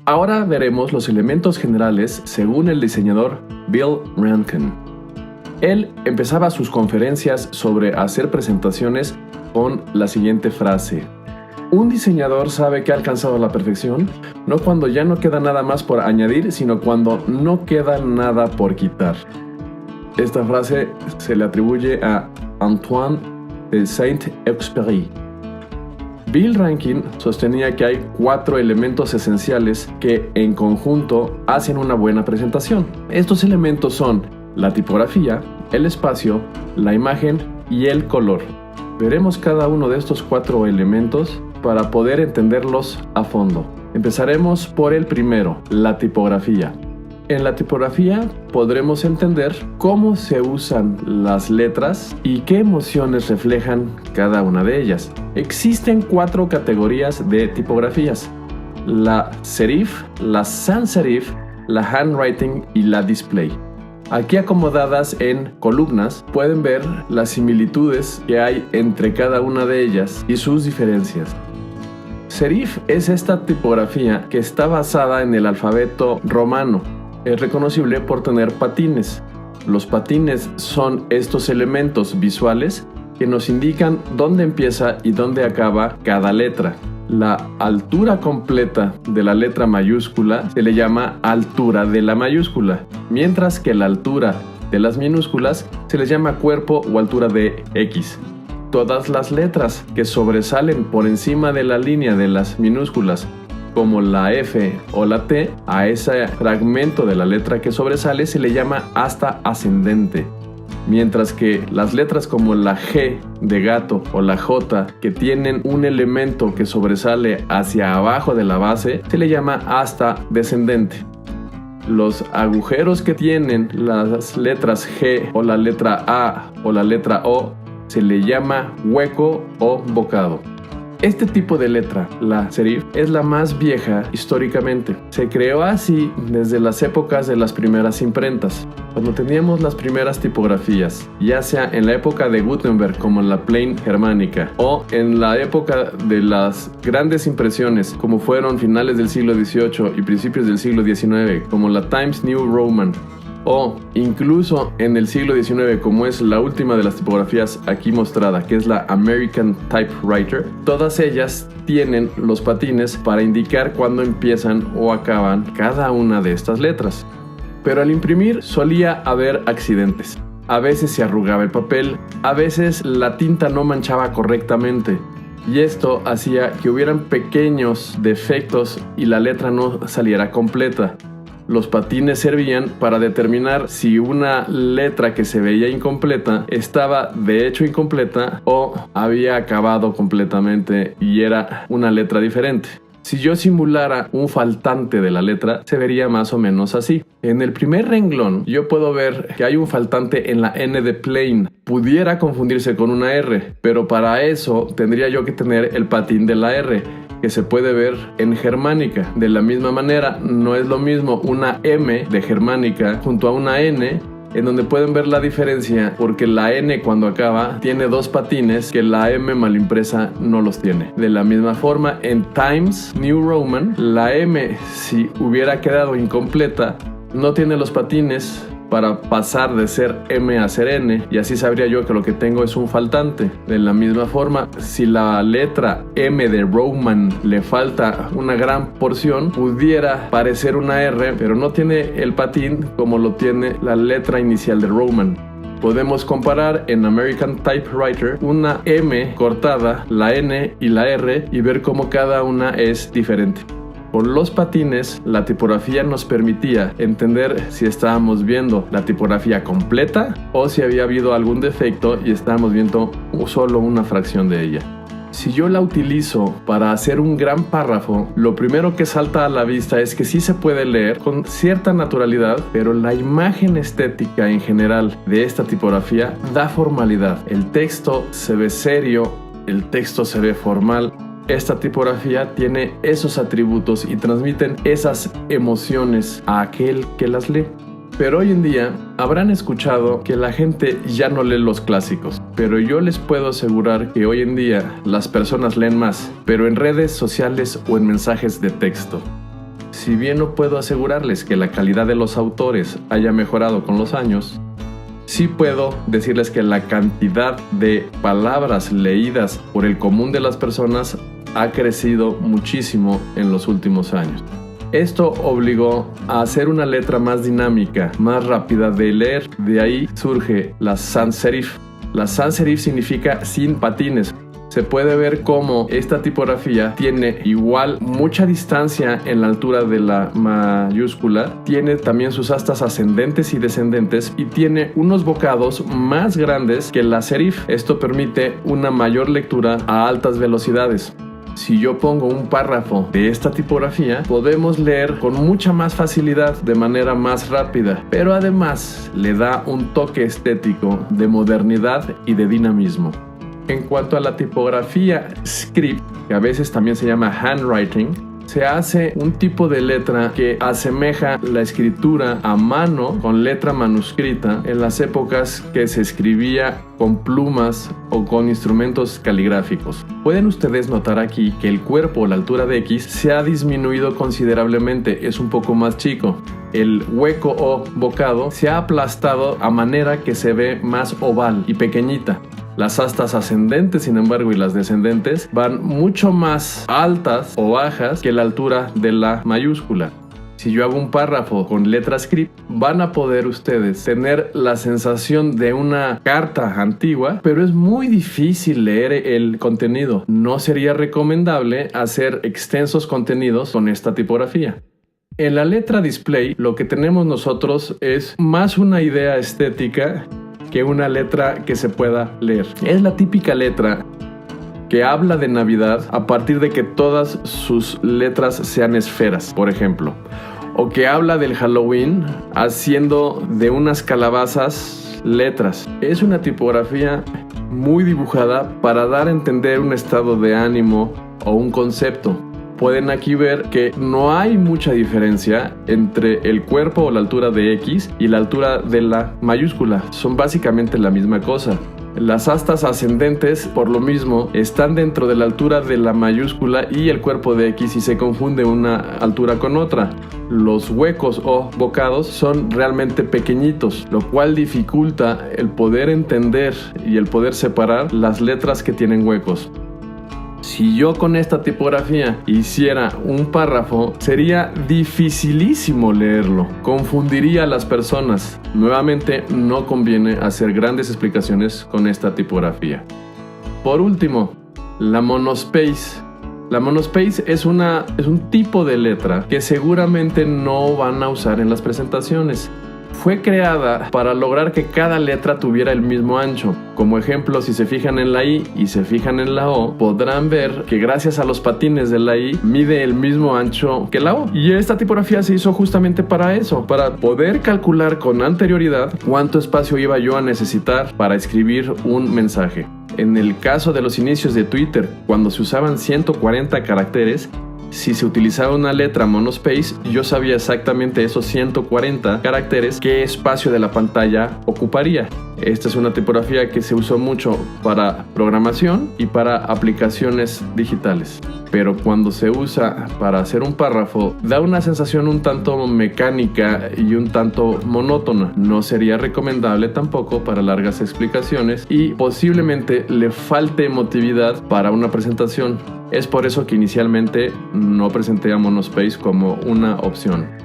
Ahora veremos los elementos generales según el diseñador Bill Rankin. Él empezaba sus conferencias sobre hacer presentaciones con la siguiente frase: un diseñador sabe que ha alcanzado la perfección, no cuando ya no queda nada más por añadir, sino cuando no queda nada por quitar. Esta frase se le atribuye a Antoine de Saint-Exupéry. Bill Rankin sostenía que hay 4 elementos esenciales que en conjunto hacen una buena presentación. Estos elementos son la tipografía, el espacio, la imagen y el color. Veremos cada uno de estos 4 elementos para poder entenderlos a fondo. Empezaremos por el primero, la tipografía. En la tipografía podremos entender cómo se usan las letras y qué emociones reflejan cada una de ellas. Existen 4 categorías de tipografías: la serif, la sans serif, la handwriting y la display. Aquí acomodadas en columnas pueden ver las similitudes que hay entre cada una de ellas y sus diferencias. Serif es esta tipografía que está basada en el alfabeto romano. Es reconocible por tener patines. Los patines son estos elementos visuales que nos indican dónde empieza y dónde acaba cada letra. La altura completa de la letra mayúscula se le llama altura de la mayúscula, mientras que la altura de las minúsculas se les llama cuerpo o altura de X. Todas las letras que sobresalen por encima de la línea de las minúsculas, como la F o la T, a ese fragmento de la letra que sobresale se le llama asta ascendente. Mientras que las letras como la G de gato o la J, que tienen un elemento que sobresale hacia abajo de la base, se le llama asta descendente. Los agujeros que tienen las letras G o la letra A o la letra O se le llama hueco o bocado. Este tipo de letra, la serif, es la más vieja históricamente. Se creó así desde las épocas de las primeras imprentas, cuando teníamos las primeras tipografías, ya sea en la época de Gutenberg como en la Plain germánica, o en la época de las grandes impresiones como fueron finales del siglo XVIII y principios del siglo XIX, como la Times New Roman, o incluso en el siglo XIX, como es la última de las tipografías aquí mostrada, que es la American Typewriter. Todas ellas tienen los patines para indicar cuándo empiezan o acaban cada una de estas letras. Pero al imprimir solía haber accidentes. A veces se arrugaba el papel, a veces la tinta no manchaba correctamente, y esto hacía que hubieran pequeños defectos y la letra no saliera completa. Los patines servían para determinar si una letra que se veía incompleta estaba de hecho incompleta o había acabado completamente y era una letra diferente. Si yo simulara un faltante de la letra, se vería más o menos así. En el primer renglón yo puedo ver que hay un faltante en la N de plain. Pudiera confundirse con una R, pero para eso tendría yo que tener el patín de la R, que se puede ver en germánica. De la misma manera, no es lo mismo una M de germánica junto a una N, en donde pueden ver la diferencia, porque la N cuando acaba tiene 2 patines que la M mal impresa no los tiene. De la misma forma, en Times New Roman, la M, si hubiera quedado incompleta, no tiene los patines para pasar de ser M a ser N, y así sabría yo que lo que tengo es un faltante. De la misma forma, si la letra M de Roman le falta una gran porción, pudiera parecer una R, pero no tiene el patín como lo tiene la letra inicial de Roman. Podemos comparar en American Typewriter una M cortada, la N y la R, y ver cómo cada una es diferente. Por los patines, la tipografía nos permitía entender si estábamos viendo la tipografía completa o si había habido algún defecto y estábamos viendo solo una fracción de ella. Si yo la utilizo para hacer un gran párrafo, lo primero que salta a la vista es que sí se puede leer con cierta naturalidad, pero la imagen estética en general de esta tipografía da formalidad. El texto se ve serio, el texto se ve formal. Esta tipografía tiene esos atributos y transmiten esas emociones a aquel que las lee. Pero hoy en día habrán escuchado que la gente ya no lee los clásicos, pero yo les puedo asegurar que hoy en día las personas leen más, pero en redes sociales o en mensajes de texto. Si bien no puedo asegurarles que la calidad de los autores haya mejorado con los años, sí puedo decirles que la cantidad de palabras leídas por el común de las personas ha crecido muchísimo en los últimos años. Esto obligó a hacer una letra más dinámica, más rápida de leer. De ahí surge la sans serif. La sans serif significa sin patines. Se puede ver cómo esta tipografía tiene igual mucha distancia en la altura de la mayúscula, tiene también sus astas ascendentes y descendentes y tiene unos bocados más grandes que la serif. Esto permite una mayor lectura a altas velocidades. Si yo pongo un párrafo de esta tipografía, podemos leer con mucha más facilidad, de manera más rápida, pero además le da un toque estético de modernidad y de dinamismo. En cuanto a la tipografía script, que a veces también se llama handwriting, se hace un tipo de letra que asemeja la escritura a mano con letra manuscrita en las épocas que se escribía con plumas o con instrumentos caligráficos. Pueden ustedes notar aquí que el cuerpo, la altura de X, se ha disminuido considerablemente, es un poco más chico. El hueco o bocado se ha aplastado a manera que se ve más oval y pequeñita. Las astas ascendentes, sin embargo, y las descendentes van mucho más altas o bajas que la altura de la mayúscula. Si yo hago un párrafo con letra script, van a poder ustedes tener la sensación de una carta antigua, pero es muy difícil leer el contenido. No sería recomendable hacer extensos contenidos con esta tipografía. En la letra display, lo que tenemos nosotros es más una idea estética que una letra que se pueda leer. Es la típica letra que habla de Navidad a partir de que todas sus letras sean esferas, por ejemplo. O que habla del Halloween haciendo de unas calabazas letras. Es una tipografía muy dibujada para dar a entender un estado de ánimo o un concepto. Pueden aquí ver que no hay mucha diferencia entre el cuerpo o la altura de X y la altura de la mayúscula. Son básicamente la misma cosa. Las astas ascendentes, por lo mismo, están dentro de la altura de la mayúscula y el cuerpo de X y se confunde una altura con otra. Los huecos o bocados son realmente pequeñitos, lo cual dificulta el poder entender y el poder separar las letras que tienen huecos. Si yo con esta tipografía hiciera un párrafo, sería dificilísimo leerlo, confundiría a las personas. Nuevamente, no conviene hacer grandes explicaciones con esta tipografía. Por último, la monospace. La monospace es un tipo de letra que seguramente no van a usar en las presentaciones. Fue creada para lograr que cada letra tuviera el mismo ancho. Como ejemplo, si se fijan en la I y se fijan en la O, podrán ver que gracias a los patines de la I mide el mismo ancho que la O. Y esta tipografía se hizo justamente para eso, para poder calcular con anterioridad cuánto espacio iba yo a necesitar para escribir un mensaje. En el caso de los inicios de Twitter, cuando se usaban 140 caracteres, si se utilizaba una letra monospace, yo sabía exactamente esos 140 caracteres qué espacio de la pantalla ocuparía. Esta es una tipografía que se usó mucho para programación y para aplicaciones digitales. Pero cuando se usa para hacer un párrafo, da una sensación un tanto mecánica y un tanto monótona. No sería recomendable tampoco para largas explicaciones y posiblemente le falte emotividad para una presentación. Es por eso que inicialmente no presenté a monospace como una opción.